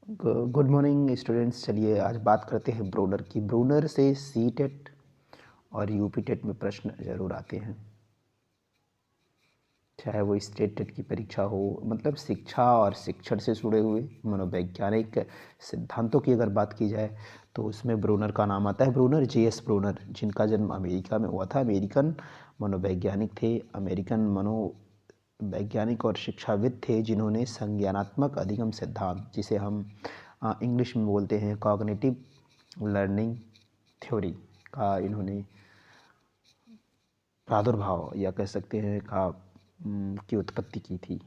Good morning students. चलिए आज बात करते हैं ब्रूनर की। ब्रूनर से सीटेट और यूपी टेट में प्रश्न ज़रूर आते हैं, चाहे वो स्टेट टेट की परीक्षा हो। मतलब शिक्षा और शिक्षण से जुड़े हुए मनोवैज्ञानिक सिद्धांतों की अगर बात की जाए तो उसमें ब्रूनर का नाम आता है। Brunner, J.S. ब्रूनर, जिनका जन्म अमेरिका में हुआ था। अमेरिकन मनोवैज्ञानिक थे, अमेरिकन मनोवैज्ञानिक और शिक्षाविद थे, जिन्होंने संज्ञानात्मक अधिगम सिद्धांत, जिसे हम इंग्लिश में बोलते हैं कॉग्निटिव लर्निंग थ्योरी का, इन्होंने प्रादुर्भाव या कह सकते हैं की उत्पत्ति की थी,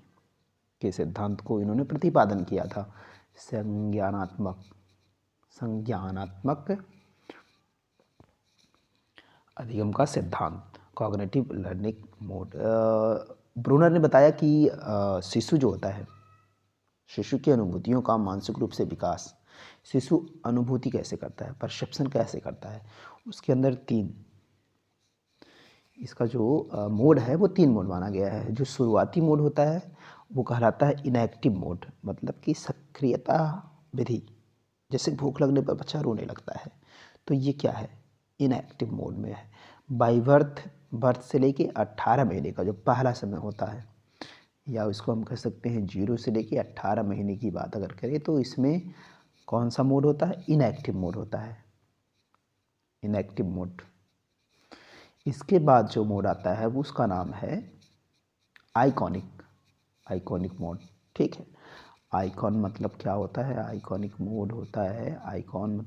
के सिद्धांत को इन्होंने प्रतिपादन किया था। संज्ञानात्मक अधिगम का सिद्धांत, कॉग्निटिव लर्निंग मोड। ब्रूनर ने बताया कि शिशु जो होता है, शिशु की अनुभूतियों का मानसिक रूप से विकास, शिशु अनुभूति कैसे करता है, परसेप्शन कैसे करता है, उसके अंदर इसका जो मोड है वो 3 मोड माना गया है। जो शुरुआती मोड होता है वो कहलाता है इनएक्टिव मोड, मतलब कि सक्रियता विधि। जैसे भूख लगने पर बच्चा रोने लगता है, तो ये क्या है, इनएक्टिव मोड में है। बाई बर्थ से लेके 18 महीने का जो पहला समय होता है, या उसको हम कह सकते हैं 0 से लेके 18 महीने की बात अगर करें, तो इसमें कौन सा मोड होता है, इनएक्टिव मोड होता है, इनएक्टिव मोड। इसके बाद जो मोड आता है वो उसका नाम है आइकॉनिक मोड। ठीक है, आइकॉन मतलब क्या होता है, आइकॉनिक मोड होता है, आइकन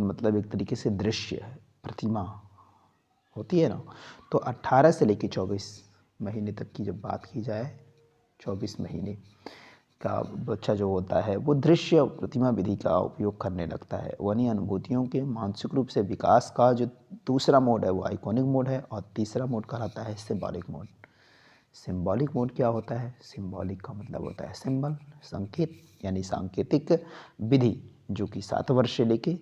मतलब एक तरीके से दृश्य है, प्रतिमा होती है ना। तो 18 से लेकर 24 महीने तक की जब बात की जाए, 24 महीने का बच्चा जो होता है वो दृश्य प्रतिमा विधि का उपयोग करने लगता है। वही अनुभूतियों के मानसिक रूप से विकास का जो दूसरा मोड है वो आइकॉनिक मोड है, और तीसरा मोड कहलाता है सिंबॉलिक मोड। सिंबॉलिक मोड क्या होता है, सिंबॉलिक का मतलब होता है सिंबल, संकेत, यानी सांकेतिक विधि, जो कि 7 वर्ष से लेके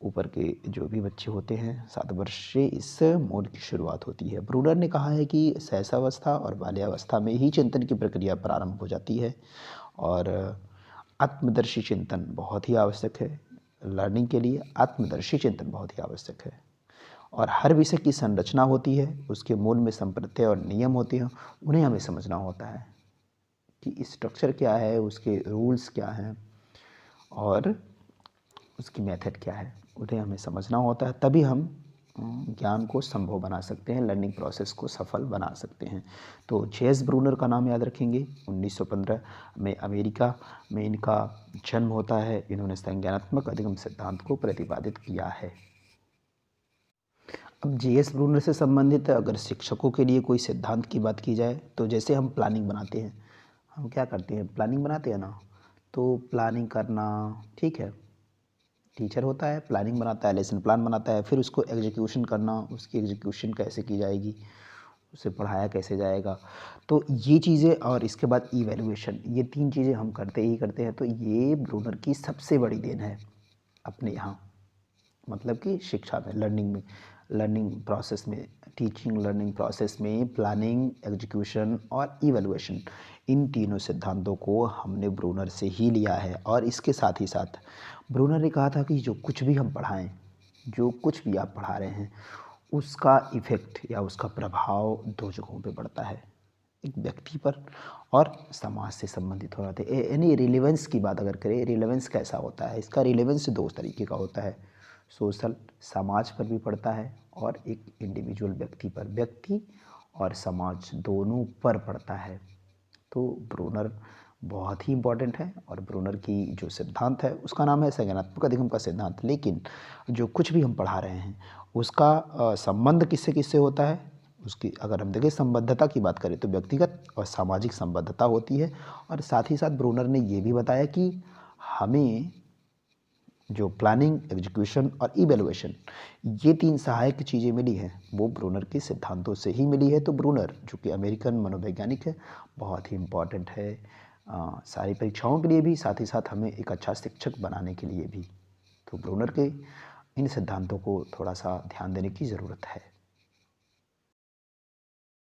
ऊपर के जो भी बच्चे होते हैं 7 वर्ष से इस मोड की शुरुआत होती है। ब्रूनर ने कहा है कि शैशवावस्था और बाल्यावस्था में ही चिंतन की प्रक्रिया प्रारंभ हो जाती है, और आत्मदर्शी चिंतन बहुत ही आवश्यक है। लर्निंग के लिए आत्मदर्शी चिंतन बहुत ही आवश्यक है, और हर विषय की संरचना होती है, उसके मूल में संप्रत्यय और नियम होते हैं, उन्हें हमें समझना होता है कि स्ट्रक्चर क्या है, उसके रूल्स क्या हैं और उसकी मेथड क्या है, उन्हें हमें समझना होता है। तभी हम ज्ञान को संभव बना सकते हैं, लर्निंग प्रोसेस को सफल बना सकते हैं। तो J.S. ब्रूनर का नाम याद रखेंगे। 1915 में अमेरिका में इनका जन्म होता है। इन्होंने संज्ञानात्मक अधिगम सिद्धांत को प्रतिपादित किया है। अब J.S. ब्रूनर से संबंधित अगर शिक्षकों के लिए कोई सिद्धांत की बात की जाए, तो जैसे हम प्लानिंग बनाते हैं, हम क्या करते हैं, प्लानिंग बनाते हैं ना, तो प्लानिंग करना, ठीक है, टीचर होता है, प्लानिंग बनाता है, लेसन प्लान बनाता है, फिर उसको एग्जीक्यूशन करना, उसकी एग्जीक्यूशन कैसे की जाएगी, उसे पढ़ाया कैसे जाएगा, तो ये चीज़ें, और इसके बाद इवैल्यूएशन, ये 3 चीज़ें हम करते ही करते हैं। तो ये ब्रूनर की सबसे बड़ी देन है अपने यहाँ, मतलब कि शिक्षा में, लर्निंग प्रोसेस में, टीचिंग लर्निंग प्रोसेस में प्लानिंग, एग्जीक्यूशन और इवैल्यूएशन, इन तीनों सिद्धांतों को हमने ब्रूनर से ही लिया है। और इसके साथ ही साथ ब्रूनर ने कहा था कि जो कुछ भी हम पढ़ाएं, जो कुछ भी आप पढ़ा रहे हैं, उसका इफ़ेक्ट या उसका प्रभाव 2 जगहों पे पड़ता है, एक व्यक्ति पर और समाज से संबंधित होना चाहिए। यानी रिलेवेंस की बात अगर करें, रिलेवेंस कैसा होता है, इसका रिलेवेंस 2 तरीके का होता है, सोशल, समाज पर भी पड़ता है, और एक इंडिविजुअल व्यक्ति पर, व्यक्ति और समाज दोनों पर पड़ता है। तो ब्रूनर बहुत ही इम्पॉर्टेंट है, और ब्रूनर की जो सिद्धांत है उसका नाम है संज्ञानात्मक अधिगम का सिद्धांत। लेकिन जो कुछ भी हम पढ़ा रहे हैं उसका संबंध किससे किससे होता है, उसकी अगर हम देखें संबद्धता की बात करें तो व्यक्तिगत और सामाजिक संबद्धता होती है। और साथ ही साथ ब्रूनर ने ये भी बताया कि हमें जो प्लानिंग, एग्जीक्यूशन और इवैल्यूएशन, ये 3 सहायक चीज़ें मिली हैं वो ब्रूनर के सिद्धांतों से ही मिली है। तो ब्रूनर जो कि अमेरिकन मनोवैज्ञानिक है, बहुत ही इम्पॉर्टेंट है सारी परीक्षाओं के लिए भी, साथ ही साथ हमें एक अच्छा शिक्षक बनाने के लिए भी। तो ब्रूनर के इन सिद्धांतों को थोड़ा सा ध्यान देने की ज़रूरत है।